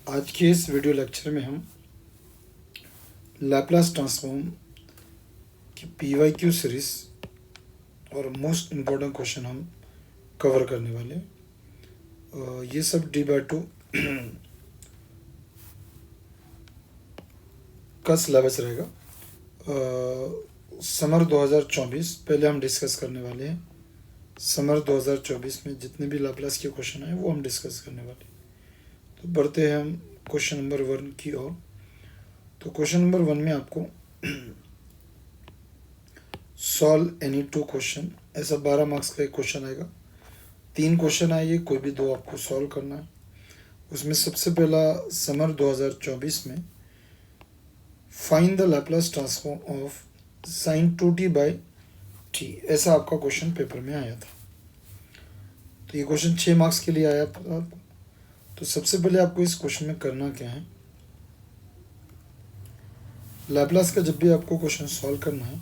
आज के इस वीडियो लेक्चर में हम लैप्लास ट्रांसफॉर्म की PYQ सीरीज और मोस्ट इम्पोर्टेंट क्वेश्चन हम कवर करने वाले हैं। ये सब D/2 का सिलेबस रहेगा। समर 2024 पहले हम डिस्कस करने वाले हैं। समर 2024 में जितने भी लैप्लास के क्वेश्चन हैं वो हम डिस्कस करने वाले हैं। तो बढ़ते हैं हम क्वेश्चन नंबर 1 की ओर। तो क्वेश्चन नंबर 1 में आपको सॉल्व एनी 2 क्वेश्चन, ऐसा 12 मार्क्स का एक क्वेश्चन आएगा। 3 क्वेश्चन आएंगे, कोई भी 2 आपको सॉल्व करना है। उसमें सबसे पहला समर 2024 में find the Laplace transform of sin 2t/t, ऐसा आपका क्वेश्चन पेपर में आया था। तो ये क्वेश्चन 6 मार्क्स के लिए आया था। तो सबसे पहले आपको इस क्वेश्चन में करना क्या है, लैप्लास का जब भी आपको क्वेश्चन सॉल्व करना है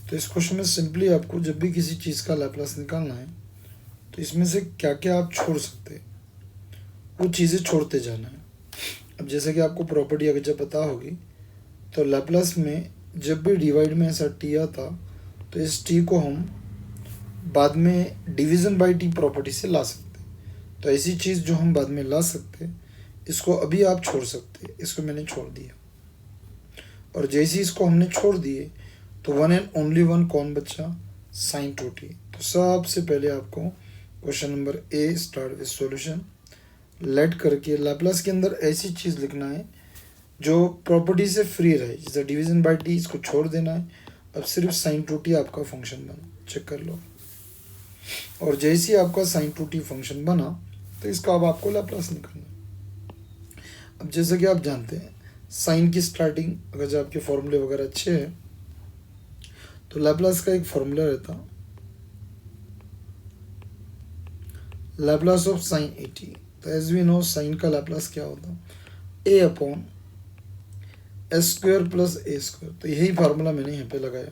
तो इस क्वेश्चन में सिंपली आपको जब भी किसी चीज़ का लैप्लास निकालना है तो इसमें से क्या क्या आप छोड़ सकते हैं वो चीज़ें छोड़ते जाना है। अब जैसे कि आपको प्रॉपर्टी अगर जब पता होगी तो लैप्लास में जब भी डिवाइड में ऐसा टी आता तो इस टी को हम बाद में डिवीज़न बाय टी प्रॉपर्टी से ला सकते हैं। तो ऐसी चीज़ जो हम बाद में ला सकते हैं इसको अभी आप छोड़ सकते हैं। इसको मैंने छोड़ दिया और जैसे इसको हमने छोड़ दिए तो वन एंड ओनली वन कौन बचा, sin 2t। तो सबसे पहले आपको question number A start with solution let करके लैप्लास के अंदर ऐसी चीज़ लिखना है जो प्रॉपर्टी से फ्री रहे, जैसे डिवीजन बाय टी, इसको छोड़ देना है। अब सिर्फ sin 2t आपका फंक्शन बना, चेक कर लो। और जैसे ही आपका sin 2t फंक्शन बना तो इसका अब आपको लैप्लास निकालना है। अब जैसे कि आप जानते हैं साइन की स्टार्टिंग अगर जब आपके फॉर्मूले वगैरह अच्छे हैं तो लैप्लास का एक फॉर्मूला रहता, लैप्लास ऑफ साइन 80। तो एज वी नो साइन का लैप्लास क्या होता, a/s² प्लस a²। तो यही फार्मूला मैंने यहाँ पे लगाया।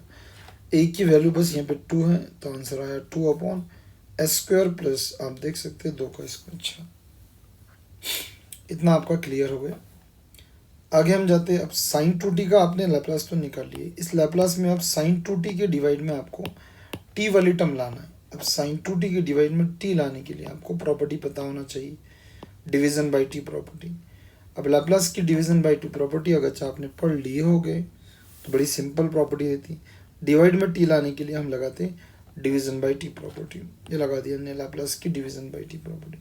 a की वैल्यू बस यहाँ पे 2 है तो आंसर आया 2/s² प्लस आप देख सकते हैं 2 का स्क्वायर। अच्छा, इतना आपका क्लियर हो गया। आगे हम जाते हैं। अब sin 2t का आपने लैप्लास तो निकाल लिए, इस लैप्लास में अब sin 2t के डिवाइड में आपको t वाली टर्म लाना है। अब sin 2t के डिवाइड में t लाने के लिए आपको प्रॉपर्टी पता होना चाहिए, डिवीज़न बाय t प्रॉपर्टी। अब लैप्लास की डिवीज़न बाय t प्रॉपर्टी अगर आपने पढ़ लिए हो गए तो बड़ी सिंपल प्रॉपर्टी रहती, डिवाइड में t लाने के लिए हम लगाते डिवीज़न बाय t प्रॉपर्टी। ये लगा दिया हमने लैप्लास की डिवीज़न बाय t प्रॉपर्टी।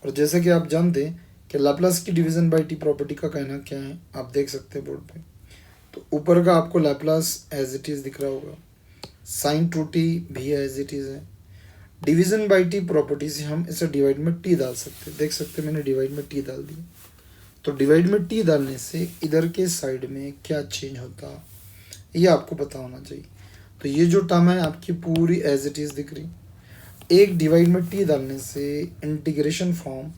और जैसा कि आप जानते हैं कि लैप्लास की डिवीज़न बाय टी प्रॉपर्टी का कहना क्या है, आप देख सकते हैं बोर्ड पे। तो ऊपर का आपको लैप्लास एज इट इज़ दिख रहा होगा, sin 2t भी एज इट इज़ है। डिवीज़न बाय टी प्रॉपर्टी से हम इसे डिवाइड में टी डाल सकते हैं, देख सकते हैं मैंने डिवाइड में टी डाल दिया। तो डिवाइड में टी डालने से इधर के साइड में क्या चेंज होता ये आपको पता होना चाहिए। तो ये जो टर्म है आपकी पूरी एज इट इज़ दिख रही। एक डिवाइड में टी डालने से integration form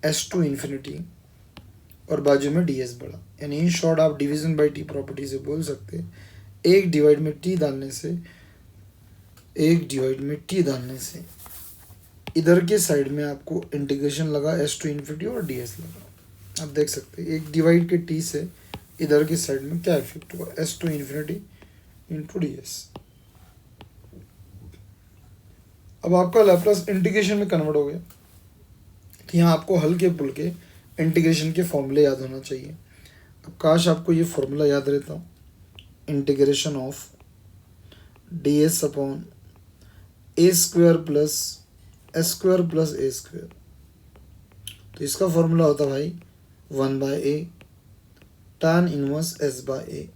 s to infinity और बाजू में ds बड़ा, यानी इन शॉर्ट आप डिवीजन बाय टी प्रॉपर्टी से बोल सकते हैं एक डिवाइड में टी डालने से इधर के साइड में आपको इंटीग्रेशन लगा s टू इन्फिनिटी और ds लगा। आप देख सकते हैं एक डिवाइड के t से इधर के साइड में क्या इफेक्ट हुआ, s to infinity into ds। अब आपका लैप्लास इंटीग्रेशन में कन्वर्ट हो गया। तो यहाँ आपको हल्के पुल्के इंटीग्रेशन के फॉर्मूले याद होना चाहिए। अब काश आपको ये फॉर्मूला याद रहता, integration of ds/a² plus s² plus a²। तो इसका फॉर्मूला होता भाई 1/a tan इनवर्स s/a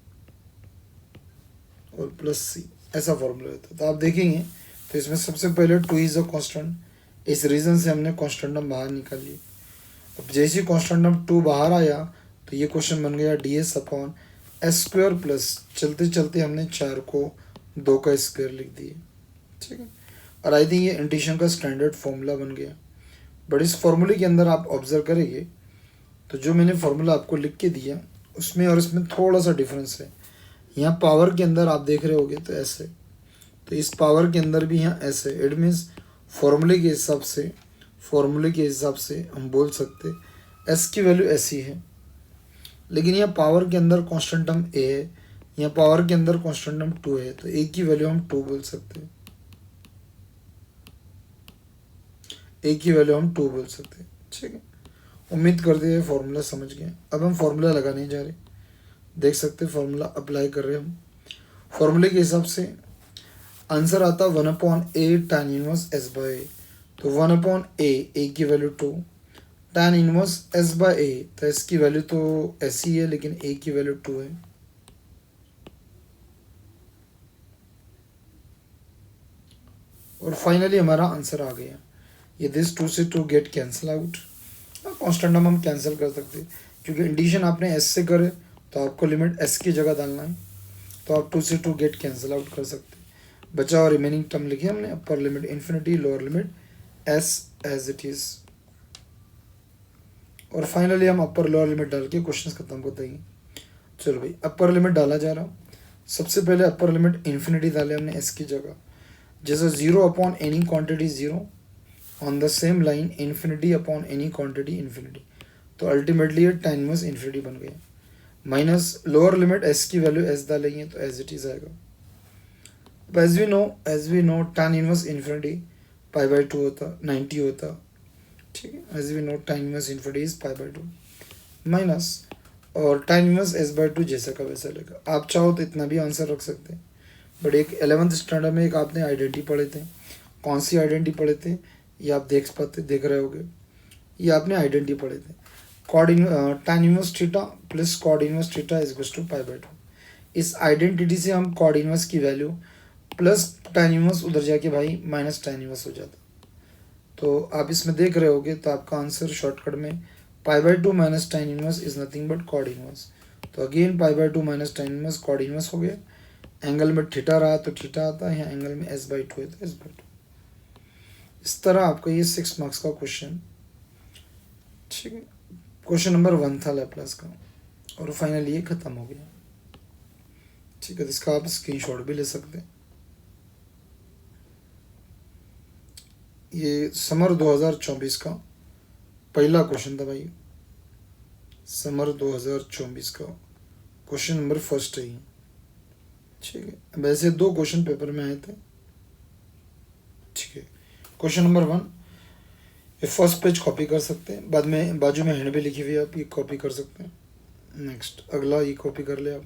और प्लस c, ऐसा फॉर्मूला रहता। तो आप देखेंगे तो इसमें सबसे पहले 2 इज अ कांस्टेंट, इस रीज़न से हमने कांस्टेंट टर्म बाहर निकाल ली। अब जैसे ही कांस्टेंट टर्म 2 बाहर आया तो ये क्वेश्चन बन गया ds/s² प्लस चलते चलते हमने 4 को 2 का स्क्वायर लिख दिए, ठीक है। और आई थिंक ये इंटीग्रेशन का स्टैंडर्ड फॉर्मूला बन गया। बट इस फॉर्मूले के अंदर आप ऑब्जर्व करेंगे तो जो मैंने फॉर्मूला आपको लिख के दिया उसमें और इसमें थोड़ा सा डिफरेंस है। यहाँ पावर के अंदर आप देख रहे होगे तो ऐसे, तो इस पावर के अंदर भी यहाँ ऐसे, इट मीन्स फॉर्मूले के हिसाब से हम बोल सकते एस की वैल्यू ऐसी है, लेकिन यहाँ पावर के अंदर कांस्टेंट टर्म ए है, यहाँ पावर के अंदर कांस्टेंट टर्म 2 है, तो ए की वैल्यू हम 2 बोल सकते हैं, ए की वैल्यू हम 2 बोल सकते हैं। ठीक है, उम्मीद करते हैं फॉर्मूला समझ गए। अब हम फॉर्मूला लगाने जा रहे, देख सकते हैं फॉर्मूला अप्लाई कर रहे हैं हम। फॉर्मूले के हिसाब से आंसर आता 1/a tan inverse s by a, तो 1/a, ए की value 2, tan inverse s by a, तो s की वैल्यू तो ऐसी है लेकिन a की वैल्यू 2 है। और फाइनली हमारा आंसर आ गया। ये दिस 2 से 2 get cancel out. Constant term हम कैंसिल कर सकते हैं, क्योंकि इंडिशन आपने s से करे तो आपको लिमिट s की जगह डालना है, तो आप 2 से 2 गेट कैंसिल आउट कर सकते हैं। बचा और रिमेनिंग टर्म लिखे हमने, upper limit infinity, lower limit s as it is. और फाइनली हम अपर लोअर लिमिट डाल के क्वेश्चन खत्म कर देंगे। चलो भाई, अपर लिमिट डाला जा रहा। सबसे पहले अपर लिमिट इन्फिनिटी डाले हमने s की जगह, जैसे 0 upon any quantity 0, on the same line infinity upon any quantity infinity, तो अल्टीमेटली ये tan इनवर्स इन्फिनिटी बन गया। माइनस लोअर लिमिट s की वैल्यू s डालेंगे तो एज इट इज आएगा। As we know tan inverse infinity pi by 2 होता, 90 होता। ठीक है, as we know tan inverse infinity is pi by 2 minus, और tan इनवर्स s बाई 2 जैसा का वैसा लेगा। आप चाहो तो इतना भी आंसर रख सकते हैं, बट एक 11th स्टैंडर्ड में एक आपने आइडेंटिटी पढ़े थे। कौन सी आइडेंटिटी पढ़े थे ये आप देख रहे होगे, ये आपने आइडेंटिटी पढ़े थे। tan inverse theta plus cot inverse theta is equals to pi by 2। इस आइडेंटिटी से हम कॉड इनवर्स की वैल्यू प्लस tan इनवर्स उधर जाके भाई माइनस tan इनवर्स हो जाता। तो आप इसमें देख रहे होगे, तो आपका आंसर शॉर्टकट में pi by 2 minus tan inverse is nothing but cot inverse. तो again pi by 2 minus tan inverse cot inverse हो गया। एंगल में थीटा रहा तो थीटा आता है, यहाँ एंगल में s बाई 2 है तो s बाई 2। इस तरह आपका ये 6 मार्क्स का क्वेश्चन, ठीक है, क्वेश्चन नंबर 1 था लैपलास का, और फाइनली ये खत्म हो गया। ठीक है, तो इसका आप स्क्रीनशॉट भी ले सकते हैं। ये समर 2024 का पहला क्वेश्चन था भाई, समर 2024 का क्वेश्चन नंबर फर्स्ट है ये। ठीक है, वैसे 2 क्वेश्चन पेपर में आए थे। ठीक है, क्वेश्चन नंबर 1, ये फर्स्ट पेज कॉपी कर सकते हैं, बाद में बाजू में हैंड भी लिखी हुई है, आप ये कॉपी कर सकते हैं। नेक्स्ट अगला ये कॉपी कर ले आप।